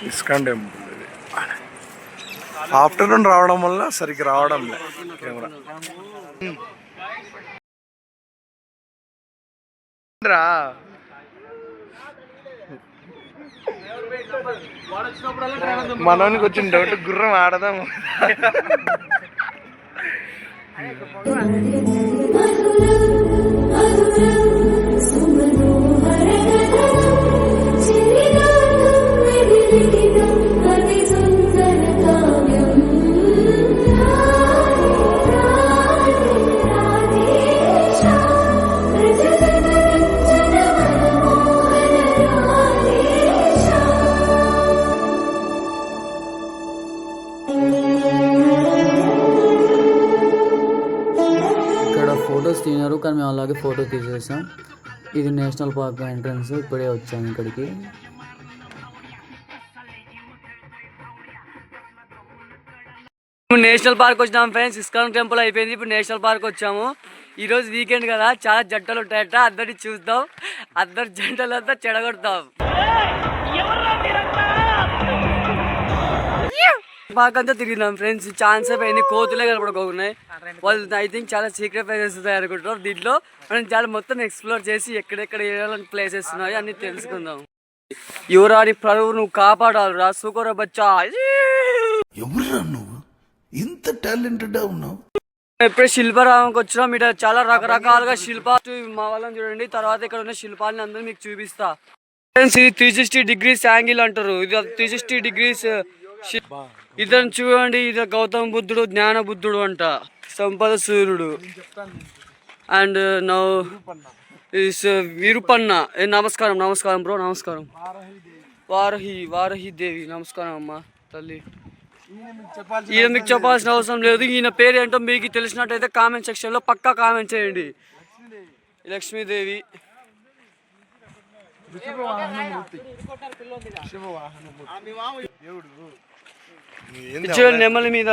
ISKCON temple ఇది. Afternoon రావడం వల్ల సరిగ్గా రావడం లేదు కెమెరా. మనోనికి వచ్చిన డౌట్ గుర్రం ఆడదాము. ఫొటోస్ తినారు కానీ మేము అలాగే ఫోటో తీసేసాం. ఇది నేషనల్ పార్క్ ఎంట్రన్స్. ఇప్పుడే వచ్చాము ఇక్కడికి. నేషనల్ పార్క్ వచ్చినాము ఫ్రెండ్స్. ఇస్కాన్ టెంపుల్ అయిపోయింది, ఇప్పుడు నేషనల్ పార్క్ వచ్చాము. ఈరోజు వీకెండ్ కదా, చాలా జంటలు ఉంటాయట. అందరిని చూద్దాం, అందరి జంటలంతా చెడగొడతాం. పార్క్ అంతా తిరిగినాం ఫ్రెండ్స్. ఛాన్స్ అయిపోయింది, కోతులే కనపడుకోకున్నాయి. వాళ్ళు ఐ థింక్ చాలా సీక్రెట్ ప్లేసెస్ ఉన్నాయి అనుకుంటున్నారు. దీంట్లో మనం చాలా మొత్తం ఎక్స్ప్లోర్ చేసి ఎక్కడెక్కడ ఏలాంటి ప్లేసెస్ ఉన్నాయో అన్ని తెలుసుకుందాం. యువరాణి ప్రభువు నువ్వు కాపాడాలిరా సుకర బచ్చా. ఎవరురా నువ్వు, ఇంత టాలెంటెడ్ ఉన్నావు? ఎప్పుడే శిల్పారామంకి వచ్చినాం. ఇక్కడ చాలా రకరకాలుగా శిల్పాలు మా వాళ్ళని చూడండి. తర్వాత ఇక్కడ ఉన్న శిల్పాలని అందరూ మీకు చూపిస్తా. ఇది 360 degrees యాంగిల్ అంటారు. ఇది 360 degrees. ఇతను చూడండి, ఇది గౌతమ బుద్ధుడు, జ్ఞాన బుద్ధుడు అంట, సంపద సూర్యుడు. And now is Virupanna. నమస్కారం నమస్కారం బ్రో, నమస్కారం. వారహి దేవి, నమస్కారం అమ్మ తల్లి. ఈయన మీకు చెప్పాల్సిన అవసరం లేదు. ఈయన పేరు ఏంటో మీకు తెలిసినట్టయితే కామెంట్ సెక్షన్లో పక్కా కామెంట్ చేయండి. లక్ష్మీదేవి. నెమల మీద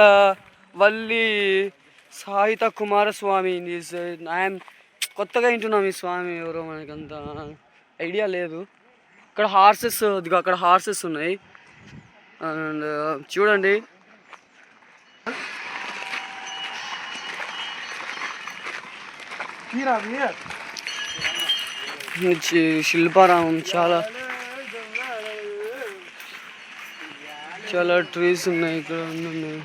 వల్లి సాహిత కుమారస్వామి. ఐఎమ్ కొత్తగా వింటున్నాం ఈ స్వామి ఎవరో, మనకి అంత ఐడియా లేదు. ఇక్కడ హార్సెస్, అక్కడ హార్సెస్ ఉన్నాయి. అండ్ చూడండి, శిల్పారామం. చాలా చాలా ట్రీస్ ఉన్నాయి ఇక్కడ. ఉన్నాయి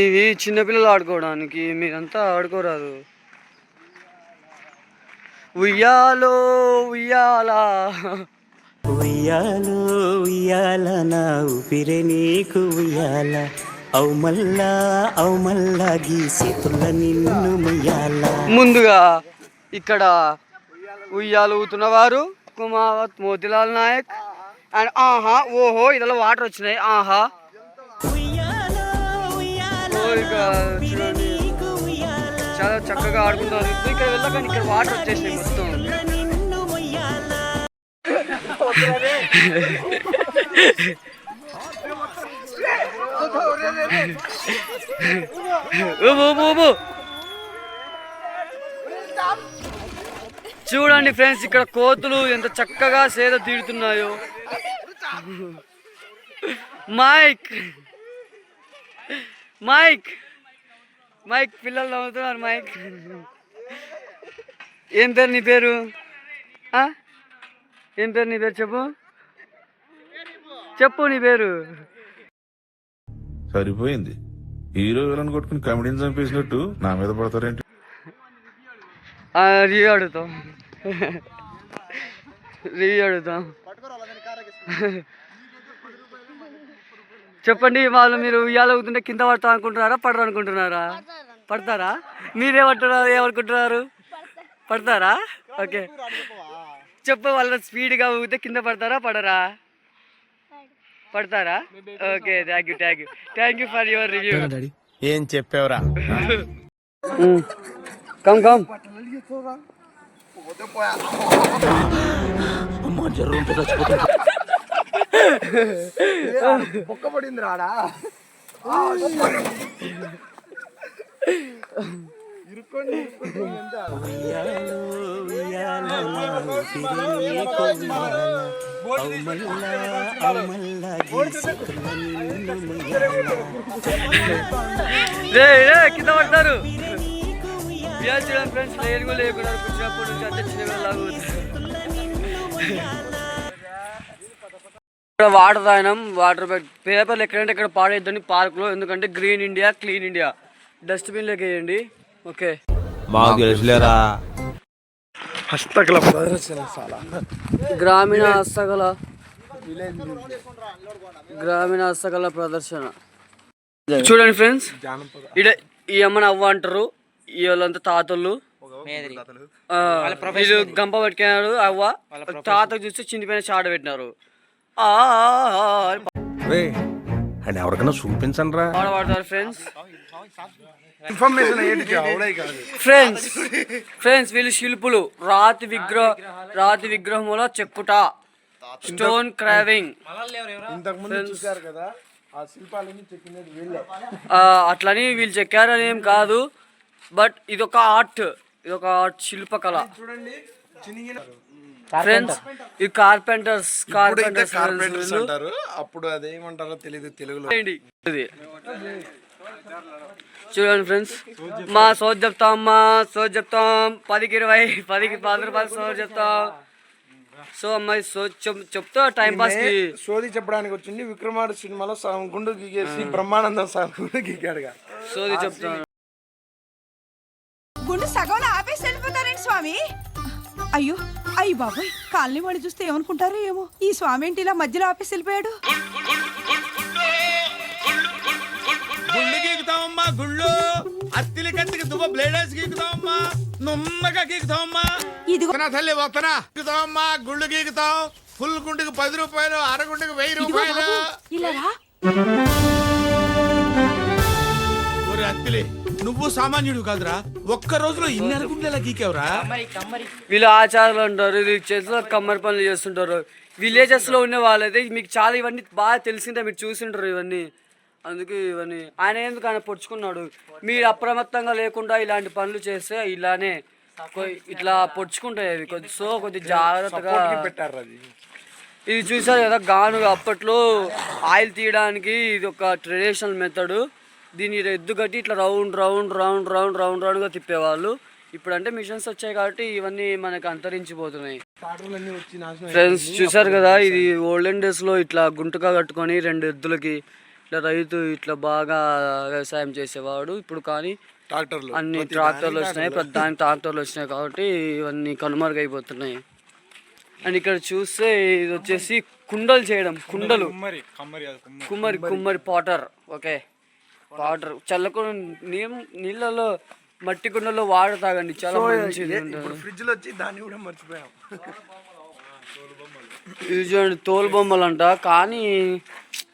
ఇవి చిన్నపిల్లలు ఆడుకోవడానికి, మీరంతా ఆడుకోరాదు. ఉయ్యాలో ఉయ్యాలా, ఉయ్యాలో ఉయ్యాల నా ఊపిరే నీకు ఉయ్యాల, అవు మల్లా గీసేతుల నిన్ను ముయ్యాల. ముందుగా ఇక్కడ ఉయ్యాలు ఊతున్నవారు కుమావత్ మోతిలాల్ నాయక్. అండ్ ఆహా ఓహో ఇదిలో వాటర్ వచ్చినాయి. ఆహా చూడండి, చాలా చక్కగా ఆడుకుంటున్నారు. ఇక్కడ వెళ్ళగానే ఇక్కడ వాటర్ వచ్చేసినాయి మొత్తం. చూడండి ఫ్రెండ్స్, ఇక్కడ కోతులు ఎంత చక్కగా సేద తీరుతున్నాయో. మైక్ మైక్ మైక్ పిల్లలు నవ్వుతున్నారు. మైక్, ఏం పేరు నీ పేరు? ఏం పేరు నీ పేరు? చెప్పు నీ పేరు. సరిపోయింది, హీరో విలన్ కొట్టుకుని కమెడీని చంపేసినట్టు నా మీద పడతారేంటి? రివ్యూ అడుగుతాం. చెప్పండి, వాళ్ళు మీరు ఉయ్యాల అవుతుంటే కింద పడతాం అనుకుంటున్నారా, పడరు అనుకుంటున్నారా? పడతారా? ఏమనుకుంటున్నారు? పడతారా? ఓకే చెప్పు, వాళ్ళ స్పీడ్గా ఊగితే కింద పడతారా, పడరా? పడతారా? Okay, thank you for your review. ఏం చెప్పావురా? కమ్ పడింది రాడా. ఉయ్యాలో ఉయ్యాల నా ఊపిరే నీకు ఉయ్యాల ఔ మల్లా ఔ మల్లా గీసుకున్న నిన్ను ముయ్యాల కింద పడతారు చూడండి ఫ్రెండ్స్, లేని కూడా లేకుండా కూర్చున్నప్పుడు నుంచి అంటే చిన్నలాగా ఇక్కడ వాటర్ తాగినాం. వాటర్ పేపర్లు ఎక్కడంటే ఇక్కడ పాడేద్దని పార్క్లో, ఎందుకంటే గ్రీన్ ఇండియా క్లీన్ ఇండియా డస్ట్బిన్లోకి వేయండి. ఓకే, మాకు తెలుసులేరా. హస్తకళ ప్రదర్శనశాల, గ్రామీణ హస్తకళ ప్రదర్శన. చూడండి ఫ్రెండ్స్, ఈ అమ్మని అవ్వ అంటారు, ఈ వాళ్ళంతా తాతలు. వీళ్ళు గంప పట్టుకున్నారు, అవ్వ తాతకు చూస్తే చిండిపోయిన చాట పెట్టినారు. అండ్ ఎవరికైనా చూపించండి రా. పాడతారు ఫ్రెండ్స్. ఇన్ఫర్మేషన్ ఫ్రెండ్స్ వీళ్ళు శిల్పులు. రాతి విగ్రహముల చెక్కుట, స్టోన్ క్రావింగ్. ఇంతకుముందు చూశారు కదా, ఆ శిల్పాలన్నీ చెక్కినది వీళ్ళే. అట్లని వీళ్ళు చెక్కారని ఏం కాదు, బట్ ఇదొక ఆర్ట్, శిల్పకళ. చూడండి, ఫ్రెండ్స్ ఈ కార్పెంటర్స్ అంటారు, అప్పుడు అదేమంటారో తెలియదు తెలుగులో. చూడండి ఫ్రెండ్స్, మా సోది చెప్తాం 10కి 20, 10కి 10 రూపాయలు సోది చెప్తాం. సో అమ్మాయి చెప్తా టైం పాస్ కి సోది చెప్పడానికి వచ్చింది. విక్రమార్క సినిమాలో సగం గుండు గీకేసి బ్రహ్మానందం సగం గుండు గీకాడుగా. సోది చెప్తాను. గుండు సగం ఆపేసి వెళ్ళిపోతారేంటి స్వామి? అయ్యో అయ్యి బాబాయ్, కాలనీ వాళ్ళు చూస్తే ఏమనుకుంటారో ఏమో, ఈ స్వామి ఏంటి ఇలా మధ్యలో ఆపేసి వెళ్ళిపోయాడు. గుళ్ళు గీకుతావమ్మా, గుళ్ళు అత్తిలి కత్తికి దువ్వ బ్లేడర్స్ గీకుతావమ్మా, నున్నగా గీకుతావమ్మా. ఇదిగో తల్లి వస్తనా గీకుతావమ్మా, గుళ్ళు గీకుతాం. ఫుల్ గుండుకి 10 రూపాయలు, అరగుండుకి 1000 రూపాయలు. ఇలా రా. ఒరే అత్తిలి, నువ్వు సామాన్యుడు కాదురా, ఒక్క రోజులో ఇన్ని అరగుండెలా గీకావురా. వీళ్ళు ఆచారాలు అంటారు, ఇది చేతిలో కమ్మరి పనులు చేస్తుంటారు. విలేజెస్ లో ఉన్న వాళ్ళైతే మీకు చాలా ఇవన్నీ బాగా తెలిసిందే, మీరు చూసింటారు ఇవన్నీ. అందుకే ఇవన్నీ ఆయన ఎందుకు ఆయన పొడుచుకున్నాడు. మీరు అప్రమత్తంగా లేకుండా ఇలాంటి పనులు చేస్తే ఇలానే ఇట్లా పొడుచుకుంటాయి అవి. కొద్ది జాగ్రత్తగా పెట్టారు. అది ఇది చూసారు కదా, గాను అప్పట్లో ఆయిల్ తీయడానికి ఇది ఒక ట్రెడిషనల్ మెథడ్. దీన్ని ఎద్దు కట్టి ఇట్లా రౌండ్గా తిప్పేవాళ్ళు. ఇప్పుడు అంటే మిషన్స్ వచ్చాయి కాబట్టి ఇవన్నీ మనకు అంతరించిపోతున్నాయి. ఫ్రెండ్స్ చూసారు కదా, ఇది ఓల్డెన్ డేస్ లో ఇట్లా గుంటగా కట్టుకొని 2 ఎద్దులకి ఇట్లా రైతు ఇట్లా బాగా వ్యవసాయం చేసేవాడు. ఇప్పుడు కానీ అన్ని ట్రాక్టర్లు వచ్చినాయి, ప్రధాని ట్రాక్టర్లు వచ్చినాయి కాబట్టి ఇవన్నీ కనుమరుగైపోతున్నాయి. అండ్ ఇక్కడ చూస్తే ఇది వచ్చేసి కుండలు చేయడం, కుండలు కుమ్మరి పాటర్. ఓకే, వాటర్ చల్లకు నీళ్ళలో మట్టి కుండలో వాటర్ తాగండి, చాలా మంచిది. ఫ్రిడ్జ్ లో వచ్చి దాన్ని కూడా మర్చిపోయాం. ఇది చూడండి, తోలు బొమ్మలు అంట. కానీ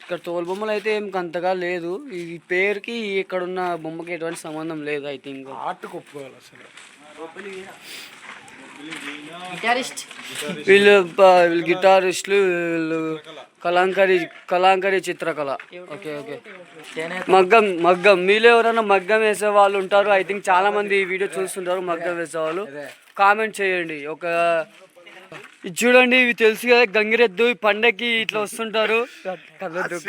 ఇక్కడ తోలు బొమ్మలు అయితే ఏం అంతగా లేదు. ఈ పేరుకి ఇక్కడ ఉన్న బొమ్మకి ఎటువంటి సంబంధం లేదు. ఐ థింక్ ఆర్ట్ ఒప్పుకోవాలి అసలు. వీళ్ళు గిటారిస్టులు, వీళ్ళు కలాంకరి చిత్రకళ. ఓకే మగ్గం మీలో ఎవరైనా మగ్గం వేసే వాళ్ళు ఉంటారు. ఐ థింక్ చాలా మంది ఈ వీడియో చూస్తుంటారు. మగ్గం వేసే వాళ్ళు కామెంట్ చేయండి. ఇది చూడండి, ఇవి తెలుసు కదా, గంగిరెద్దు. ఈ పండగకి ఇట్లా వస్తుంటారు,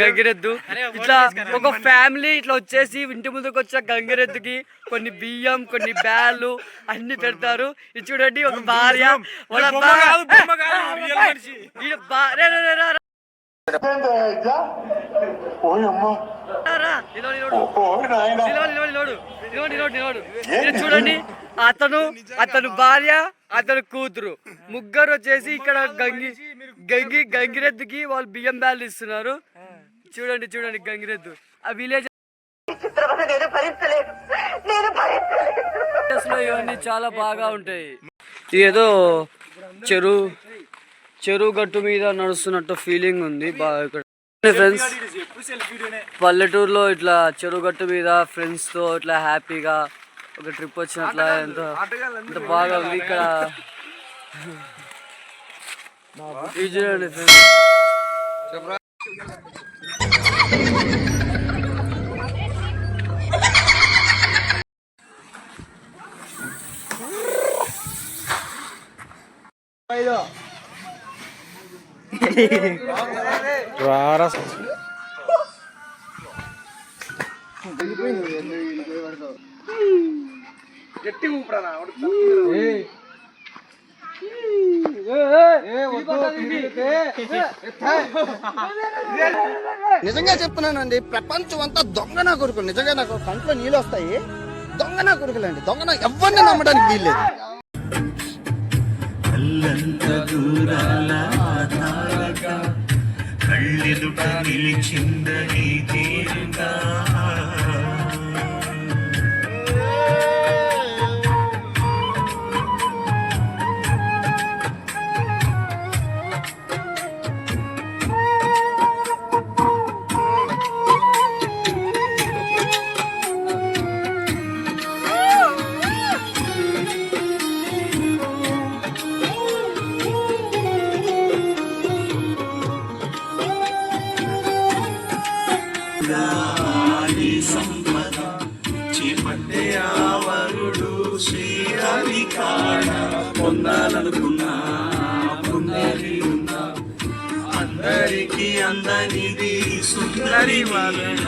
గంగిరెద్దు. ఇట్లా ఒక ఫ్యామిలీ ఇట్లా వచ్చేసి ఇంటి ముందుకు వచ్చే గంగిరెద్దుకి కొన్ని బియ్యం, కొన్ని బ్యాళ్ళు అన్ని పెడతారు. ఇది చూడండి, ఒక భార్య చూడండి, అతను భార్య, అతను కూతురు, ముగ్గురు వచ్చేసి ఇక్కడ గంగిరెద్దుకి వాళ్ళు బియ్యం బ్యాళ్ళు ఇస్తున్నారు. చూడండి గంగిరెద్దు. ఆ విలేజ్ లో ఇవన్నీ చాలా బాగా ఉంటాయి. ఏదో చెరువు గట్టు మీద నడుస్తున్నట్టు ఫీలింగ్ ఉంది బాగా. ఇక్కడ ఫ్రెండ్స్, పల్లెటూరులో ఇట్లా చెరువు గట్టు మీద ఫ్రెండ్స్ తో ఇట్లా హ్యాపీగా ఒక ట్రిప్ వచ్చినట్ల ఎంత బాగా ఉంది ఇక్కడ. ఇది చూడండి ఫ్రెండ్స్, రారా గట్టి ఊపిరానా నిజంగా చెప్తున్నానండి, ప్రపంచం అంతా దొంగ నా కొడుకులు. నిజంగా నాకు కంట్లో నీళ్ళు వస్తాయి. దొంగ నా కొడుకులండి, దొంగ నా ఎవరిని నమ్మడానికి వీల్లేదు. కళ్ళెదుట నిలిచిందని తీరుగా సంపద చేపట్టే ఆవరుడు శ్రీహరి కాడ పొందాలనుకున్నా పొందాలి ఉన్నా అందరికి అందనిది సుందరి వలన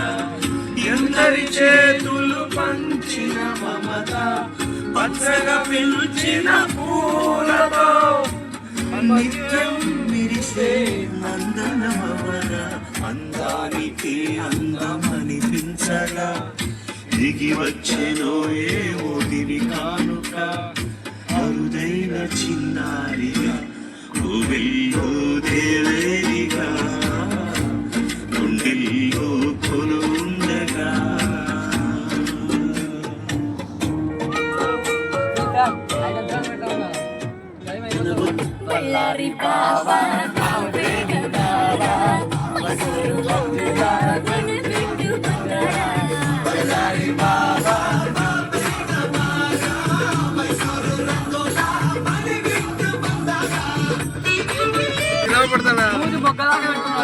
ఎందరి చేతులు పంచిన మమత పచ్చగా పిలిచిన పూలతో నిత్యం విరిసే నందనమవన అందానికి అందమనిపించగా దిగి వచ్చెనో ఏవో దివి కానుక అరుదైన చిన్నారిగా కోవెల్లో దేవేరిగా గుండెల్లో కొలుండగా మొగ్గలాగా పెట్టుకున్నాడు.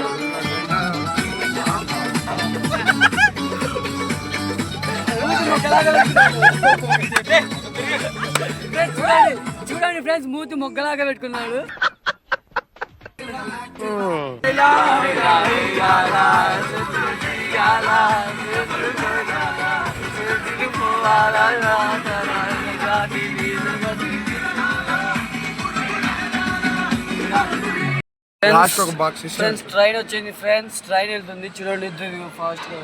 చూడండి ఫ్రెండ్స్, మూతి మొగ్గలాగా పెట్టుకున్నాడు. లాస్ట్ ఒక బాక్స్ ఫ్రెండ్స్ ట్రైన్ వచ్చింది. ఫ్రెండ్స్ ట్రైన్ వెళ్తుంది, చూడండి ఫాస్ట్ గా.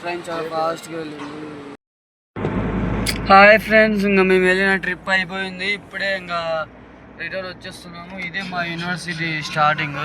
ట్రైన్ చాలా ఫాస్ట్ గా వెళ్ళింది. హాయ్ ఫ్రెండ్స్, ఇంకా మేము వెళ్ళిన ట్రిప్ అయిపోయింది. ఇప్పుడే ఇంకా రిటర్న్ వచ్చేస్తున్నాము. ఇదే మా యూనివర్సిటీ స్టార్టింగ్.